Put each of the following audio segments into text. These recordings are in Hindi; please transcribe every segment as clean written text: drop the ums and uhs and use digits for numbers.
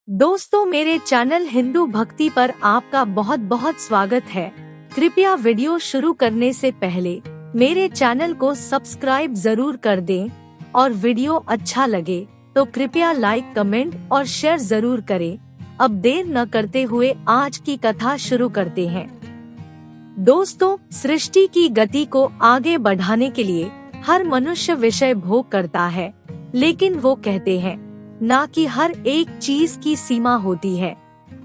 दोस्तों, मेरे चैनल हिंदू भक्ति पर आपका बहुत बहुत स्वागत है। कृपया वीडियो शुरू करने से पहले मेरे चैनल को सब्सक्राइब जरूर कर दें और वीडियो अच्छा लगे तो कृपया लाइक, कमेंट और शेयर जरूर करें। अब देर न करते हुए आज की कथा शुरू करते हैं। दोस्तों, सृष्टि की गति को आगे बढ़ाने के लिए हर मनुष्य विषय भोग करता है, लेकिन वो कहते हैं ना कि हर एक चीज की सीमा होती है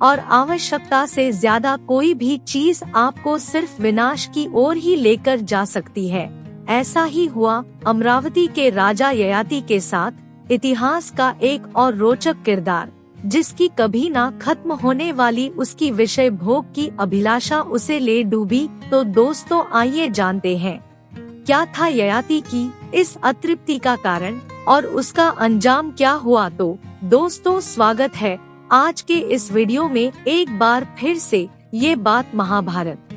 और आवश्यकता से ज्यादा कोई भी चीज आपको सिर्फ विनाश की ओर ही लेकर जा सकती है। ऐसा ही हुआ अमरावती के राजा ययाति के साथ। इतिहास का एक और रोचक किरदार, जिसकी कभी ना खत्म होने वाली उसकी विषय भोग की अभिलाषा उसे ले डूबी। तो दोस्तों, आइए जानते हैं क्या था ययाति की इस अतृप्ति का कारण और उसका अंजाम क्या हुआ। तो दोस्तों, स्वागत है आज के इस वीडियो में। एक बार फिर से ये बात महाभारत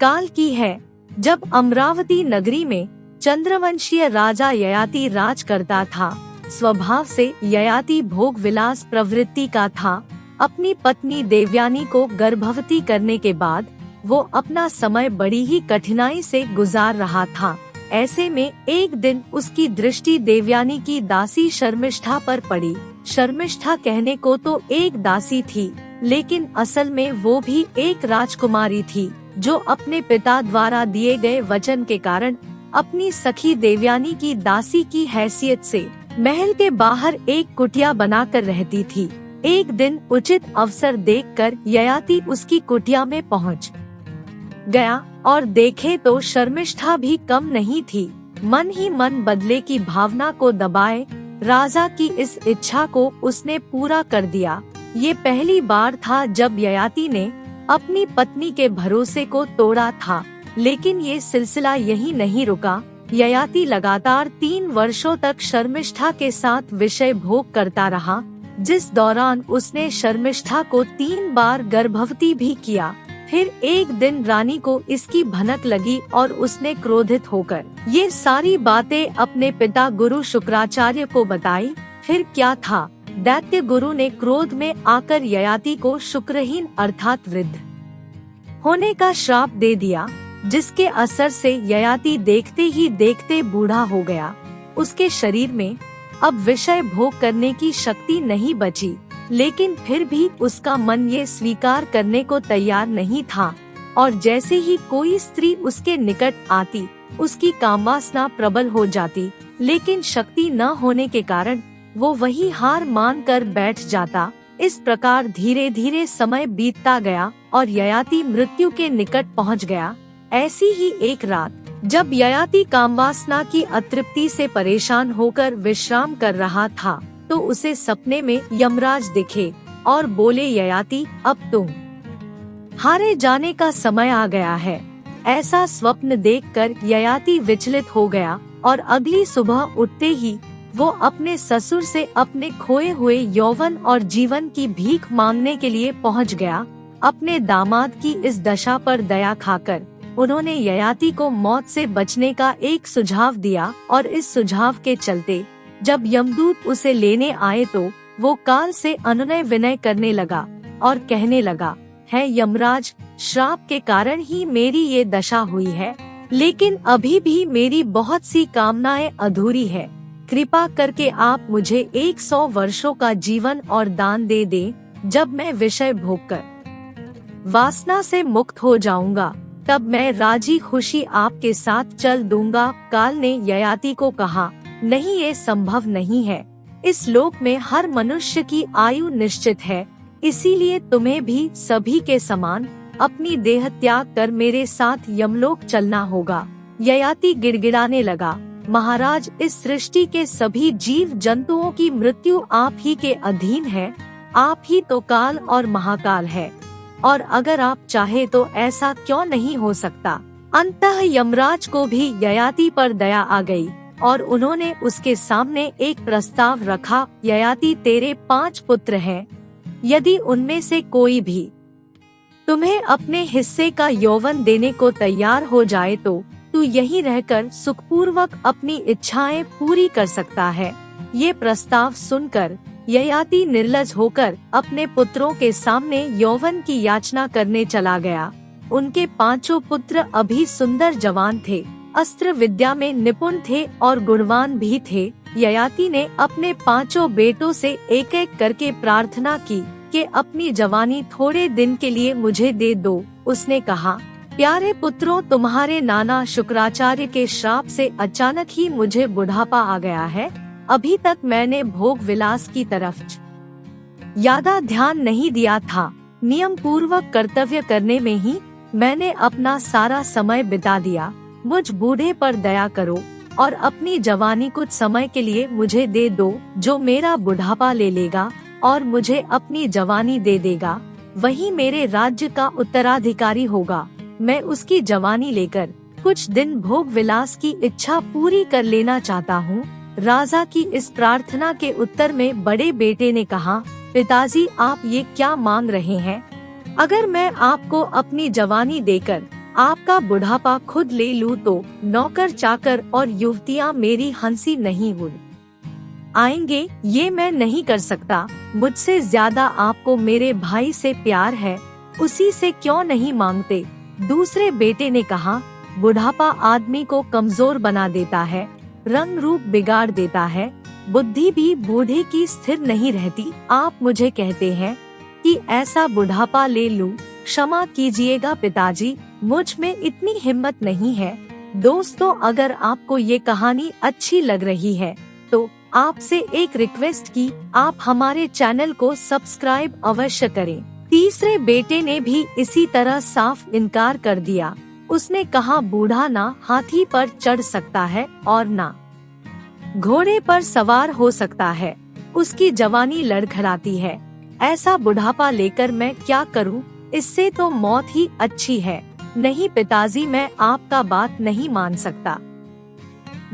काल की है, जब अमरावती नगरी में चंद्रवंशीय राजा ययाति राज करता था। स्वभाव से ययाति भोग विलास प्रवृत्ति का था। अपनी पत्नी देवयानी को गर्भवती करने के बाद वो अपना समय बड़ी ही कठिनाई से गुजार रहा था। ऐसे में एक दिन उसकी दृष्टि देवयानी की दासी शर्मिष्ठा पर पड़ी। शर्मिष्ठा कहने को तो एक दासी थी, लेकिन असल में वो भी एक राजकुमारी थी, जो अपने पिता द्वारा दिए गए वचन के कारण अपनी सखी देवयानी की दासी की हैसियत से महल के बाहर एक कुटिया बनाकर रहती थी। एक दिन उचित अवसर देखकर ययाति उसकी कुटिया में पहुंच गया और देखे तो शर्मिष्ठा भी कम नहीं थी। मन ही मन बदले की भावना को दबाए राजा की इस इच्छा को उसने पूरा कर दिया। ये पहली बार था जब ययाति ने अपनी पत्नी के भरोसे को तोड़ा था, लेकिन ये सिलसिला यही नहीं रुका। ययाति लगातार 3 वर्षों तक शर्मिष्ठा के साथ विषय भोग करता रहा, जिस दौरान उसने शर्मिष्ठा को 3 बार गर्भवती भी किया। फिर एक दिन रानी को इसकी भनक लगी और उसने क्रोधित होकर ये सारी बातें अपने पिता गुरु शुक्राचार्य को बताई। फिर क्या था, दैत्य गुरु ने क्रोध में आकर ययाति को शुक्रहीन अर्थात वृद्ध होने का श्राप दे दिया, जिसके असर से ययाति देखते ही देखते बूढ़ा हो गया। उसके शरीर में अब विषय भोग करने की शक्ति नहीं बची, लेकिन फिर भी उसका मन ये स्वीकार करने को तैयार नहीं था। और जैसे ही कोई स्त्री उसके निकट आती, उसकी कामवासना प्रबल हो जाती, लेकिन शक्ति न होने के कारण वो वही हार मान कर बैठ जाता। इस प्रकार धीरे धीरे समय बीतता गया और ययाति मृत्यु के निकट पहुंच गया। ऐसी ही एक रात, जब ययाति कामवासना की अतृप्ति से परेशान होकर विश्राम कर रहा था, तो उसे सपने में यमराज दिखे और बोले, ययाति, अब तुम हारे जाने का समय आ गया है। ऐसा स्वप्न देखकर ययाति विचलित हो गया और अगली सुबह उठते ही वो अपने ससुर से अपने खोए हुए यौवन और जीवन की भीख मांगने के लिए पहुंच गया। अपने दामाद की इस दशा पर दया खाकर उन्होंने ययाति को मौत से बचने का एक सुझाव दिया और इस सुझाव के चलते जब यमदूत उसे लेने आए तो वो काल से अनुनय विनय करने लगा और कहने लगा, है यमराज, श्राप के कारण ही मेरी ये दशा हुई है, लेकिन अभी भी मेरी बहुत सी कामनाएं अधूरी है। कृपा करके आप मुझे 100 वर्षों का जीवन और दान दे दें। जब मैं विषय भोग कर वासना से मुक्त हो जाऊंगा, तब मैं राजी खुशी आपके साथ चल दूंगा। काल ने ययाति को कहा, नहीं, ये संभव नहीं है। इस लोक में हर मनुष्य की आयु निश्चित है, इसीलिए तुम्हें भी सभी के समान अपनी देह त्याग कर मेरे साथ यमलोक चलना होगा। ययाति गिड़गिड़ाने लगा, महाराज, इस सृष्टि के सभी जीव जंतुओं की मृत्यु आप ही के अधीन है। आप ही तो काल और महाकाल है, और अगर आप चाहे तो ऐसा क्यों नहीं हो सकता। अंततः यमराज को भी ययाति पर दया आ गई और उन्होंने उसके सामने एक प्रस्ताव रखा, ययाति, तेरे 5 पुत्र हैं, यदि उनमें से कोई भी तुम्हें अपने हिस्से का यौवन देने को तैयार हो जाए तो तू यहीं रहकर सुखपूर्वक अपनी इच्छाएं पूरी कर सकता है। ये प्रस्ताव सुनकर ययाति निर्लज होकर अपने पुत्रों के सामने यौवन की याचना करने चला गया। उनके 5 पुत्र अभी सुंदर जवान थे, अस्त्र विद्या में निपुण थे और गुणवान भी थे। ययाति ने अपने 5 बेटों से एक एक करके प्रार्थना की कि अपनी जवानी थोड़े दिन के लिए मुझे दे दो। उसने कहा, प्यारे पुत्रों, तुम्हारे नाना शुक्राचार्य के श्राप से अचानक ही मुझे बुढ़ापा आ गया है। अभी तक मैंने भोग विलास की तरफ ज्यादा ध्यान नहीं दिया था। नियम पूर्वक कर्तव्य करने में ही मैंने अपना सारा समय बिता दिया। मुझ बूढ़े पर दया करो और अपनी जवानी कुछ समय के लिए मुझे दे दो। जो मेरा बुढ़ापा ले लेगा और मुझे अपनी जवानी दे देगा, वही मेरे राज्य का उत्तराधिकारी होगा। मैं उसकी जवानी लेकर कुछ दिन भोग विलास की इच्छा पूरी कर लेना चाहता हूँ। राजा की इस प्रार्थना के उत्तर में बड़े बेटे ने कहा, पिताजी, आप ये क्या मांग रहे हैं? अगर मैं आपको अपनी जवानी देकर आपका बुढ़ापा खुद ले लूँ तो नौकर चाकर और युवतियाँ मेरी हंसी नहीं उड़ आएंगे। ये मैं नहीं कर सकता। मुझसे ज्यादा आपको मेरे भाई से प्यार है, उसी से क्यों नहीं मांगते? दूसरे बेटे ने कहा, बुढ़ापा आदमी को कमजोर बना देता है, रंग रूप बिगाड़ देता है, बुद्धि भी बूढ़े की स्थिर नहीं रहती। आप मुझे कहते हैं कि ऐसा बुढ़ापा ले लूं? क्षमा कीजिएगा पिताजी, मुझ में इतनी हिम्मत नहीं है। दोस्तों, अगर आपको ये कहानी अच्छी लग रही है तो आपसे एक रिक्वेस्ट की आप हमारे चैनल को सब्सक्राइब अवश्य करें। तीसरे बेटे ने भी इसी तरह साफ इनकार कर दिया। उसने कहा, बूढ़ा ना हाथी पर चढ़ सकता है और ना घोड़े पर सवार हो सकता है, उसकी जवानी लड़खड़ाती है। ऐसा बुढ़ापा लेकर मैं क्या करूं? इससे तो मौत ही अच्छी है। नहीं पिताजी, मैं आपका बात नहीं मान सकता।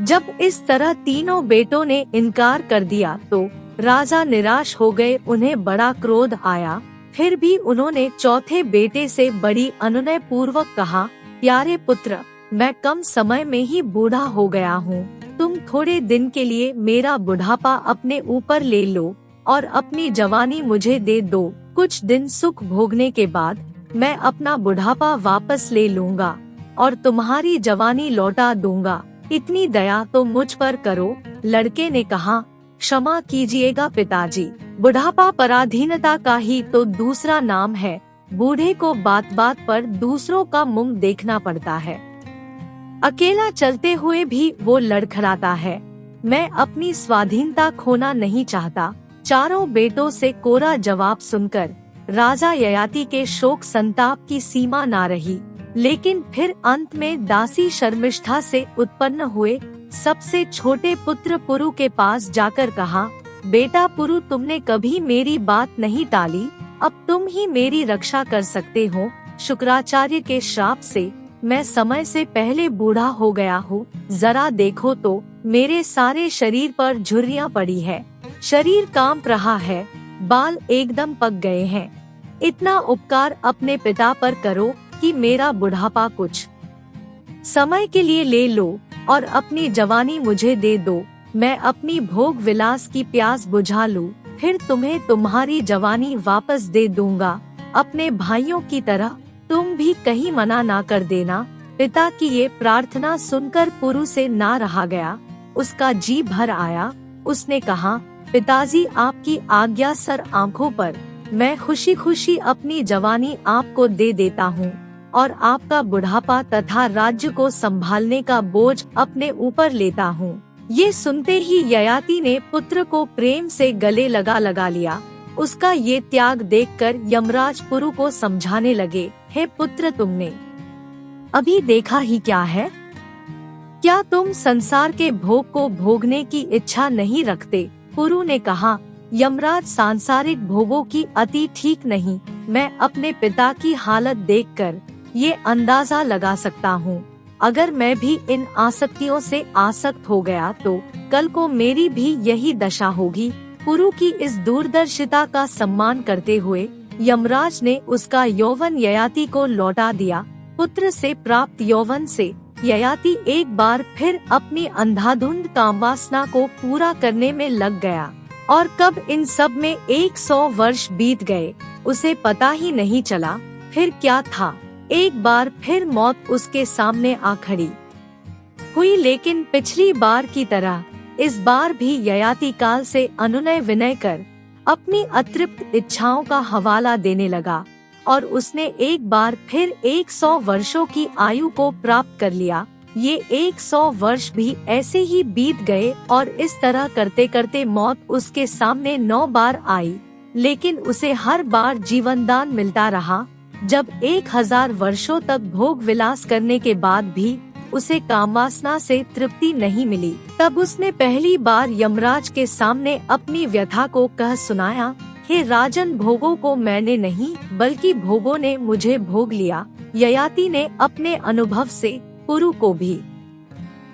जब इस तरह तीनों बेटों ने इनकार कर दिया तो राजा निराश हो गए। उन्हें बड़ा क्रोध आया। फिर भी उन्होंने चौथे बेटे से बड़ी अनुनय पूर्वक कहा, प्यारे पुत्र, मैं कम समय में ही बूढ़ा हो गया हूँ। तुम थोड़े दिन के लिए मेरा बुढ़ापा अपने ऊपर ले लो और अपनी जवानी मुझे दे दो। कुछ दिन सुख भोगने के बाद मैं अपना बुढ़ापा वापस ले लूँगा और तुम्हारी जवानी लौटा दूंगा। इतनी दया तो मुझ पर करो। लड़के ने कहा, क्षमा कीजिएगा पिताजी, बुढ़ापा पराधीनता का ही तो दूसरा नाम है। बूढ़े को बात बात पर दूसरों का मुंह देखना पड़ता है, अकेला चलते हुए भी वो लड़खड़ाता है। मैं अपनी स्वाधीनता खोना नहीं चाहता। चारों बेटों से कोरा जवाब सुनकर राजा ययाति के शोक संताप की सीमा ना रही। लेकिन फिर अंत में दासी शर्मिष्ठा से उत्पन्न हुए सबसे छोटे पुत्र पुरु के पास जाकर कहा, बेटा पुरु, तुमने कभी मेरी बात नहीं टाली, अब तुम ही मेरी रक्षा कर सकते हो। शुक्राचार्य के श्राप से मैं समय से पहले बूढ़ा हो गया हूँ। जरा देखो तो मेरे सारे शरीर पर झुर्रियाँ पड़ी है, शरीर कांप रहा है, बाल एकदम पक गए हैं। इतना उपकार अपने पिता पर करो कि मेरा बुढ़ापा कुछ समय के लिए ले लो और अपनी जवानी मुझे दे दो। मैं अपनी भोग विलास की प्यास बुझा लूं, फिर तुम्हें तुम्हारी जवानी वापस दे दूंगा। अपने भाइयों की तरह तुम भी कहीं मना ना कर देना। पिता की ये प्रार्थना सुनकर पुरु से ना रहा गया, उसका जी भर आया। उसने कहा, पिताजी, आपकी आज्ञा सर आंखों पर। मैं खुशी खुशी अपनी जवानी आपको दे देता हूँ और आपका बुढ़ापा तथा राज्य को संभालने का बोझ अपने ऊपर लेता हूँ। ये सुनते ही ययाति ने पुत्र को प्रेम से गले लगा लिया। उसका ये त्याग देखकर यमराज पुरु को समझाने लगे, हे पुत्र, तुमने अभी देखा ही क्या है? क्या तुम संसार के भोग को भोगने की इच्छा नहीं रखते? पुरु ने कहा, यमराज, सांसारिक भोगों की अति ठीक नहीं। मैं अपने पिता की हालत देखकर ये अंदाजा लगा सकता हूँ, अगर मैं भी इन आसक्तियों से आसक्त हो गया तो कल को मेरी भी यही दशा होगी। पुरु की इस दूरदर्शिता का सम्मान करते हुए यमराज ने उसका यौवन ययाति को लौटा दिया। पुत्र से प्राप्त यौवन से ययाति एक बार फिर अपनी अंधाधुंध कामवासना को पूरा करने में लग गया और कब इन सब में 100 वर्ष बीत गए उसे पता ही नहीं चला। फिर क्या था, एक बार फिर मौत उसके सामने आ खड़ी हुई, लेकिन पिछली बार की तरह इस बार भी ययाति काल से अनुनय विनय कर अपनी अतृप्त इच्छाओं का हवाला देने लगा और उसने एक बार फिर 100 वर्षों की आयु को प्राप्त कर लिया। ये 100 वर्ष भी ऐसे ही बीत गए और इस तरह करते करते मौत उसके सामने 9 बार आई, लेकिन उसे हर बार जीवनदान मिलता रहा। जब 1000 वर्षों तक भोग विलास करने के बाद भी उसे कामवासना से तृप्ति नहीं मिली, तब उसने पहली बार यमराज के सामने अपनी व्यथा को कह सुनाया, हे राजन, भोगों को मैंने नहीं बल्कि भोगों ने मुझे भोग लिया। ययाति ने अपने अनुभव से पुरु को भी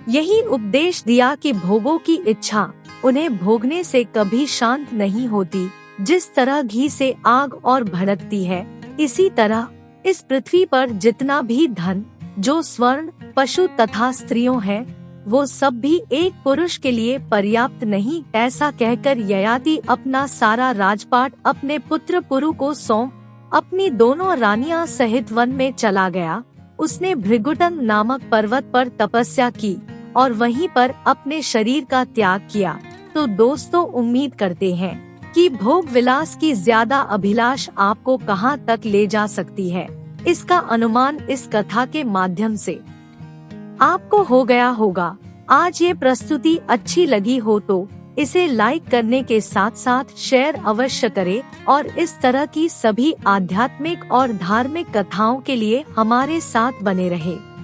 यही उपदेश दिया कि भोगों की इच्छा उन्हें भोगने से कभी शांत नहीं होती। जिस तरह घी से आग और भड़कती है, इसी तरह इस पृथ्वी पर जितना भी धन, जो स्वर्ण, पशु तथा स्त्रियों हैं, वो सब भी एक पुरुष के लिए पर्याप्त नहीं। ऐसा कहकर ययाति अपना सारा राजपाट अपने पुत्र पुरु को सौंप अपनी दोनों रानियां सहित वन में चला गया। उसने भृगुटंग नामक पर्वत पर तपस्या की और वहीं पर अपने शरीर का त्याग किया। तो दोस्तों, उम्मीद करते हैं कि भोग विलास की ज्यादा अभिलाष आपको कहां तक ले जा सकती है, इसका अनुमान इस कथा के माध्यम से आपको हो गया होगा। आज ये प्रस्तुति अच्छी लगी हो तो इसे लाइक करने के साथ साथ शेयर अवश्य करें और इस तरह की सभी आध्यात्मिक और धार्मिक कथाओं के लिए हमारे साथ बने रहें।